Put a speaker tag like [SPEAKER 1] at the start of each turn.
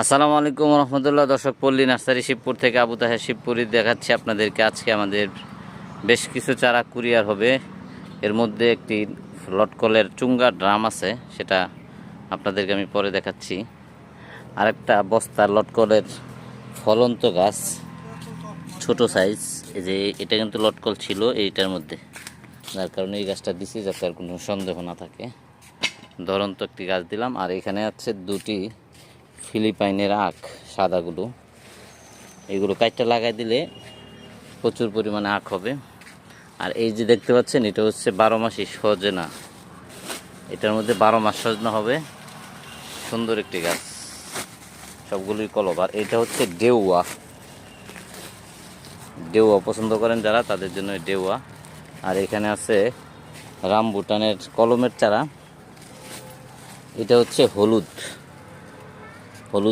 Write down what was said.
[SPEAKER 1] আসসালামু আলাইকুম রহমতুল্লাহ। দর্শক, পল্লী নার্সারি শিবপুর থেকে আবু তাহের শিবপুরি দেখাচ্ছি আপনাদেরকে। আজকে আমাদের বেশ কিছু চারা কুরিয়ার হবে। এর মধ্যে একটি লটকলের চুঙ্গা ড্রাম আছে, সেটা আপনাদেরকে আমি পরে দেখাচ্ছি। আরেকটা বস্তার লটকলের ফলন্ত গাছ, ছোট সাইজ। এই যে এটা কিন্তু লটকল ছিল এইটার মধ্যে, যার কারণে এই গাছটা দিছি যাতে আর কোনো সন্দেহ না থাকে। ধরন্ত একটি গাছ দিলাম। আর এখানে আছে দুটি ফিলিপাইনের আখ, সাদাগুলো। এগুলো কাইটটা লাগাই দিলে প্রচুর পরিমাণে আখ হবে। আর এই যে দেখতে পাচ্ছেন, এটা হচ্ছে 12 মাসি সজনা। এটার মধ্যে 12 মাস সজনা হবে। সুন্দর একটি গাছ, সবগুলোই কলব। আর এটা হচ্ছে ডেউয়া। ডেউয়া পছন্দ করেন যারা, তাদের জন্য ডেউয়া। আর এখানে আছে রামবুটানের কলমের চারা। এটা হচ্ছে হলুদ।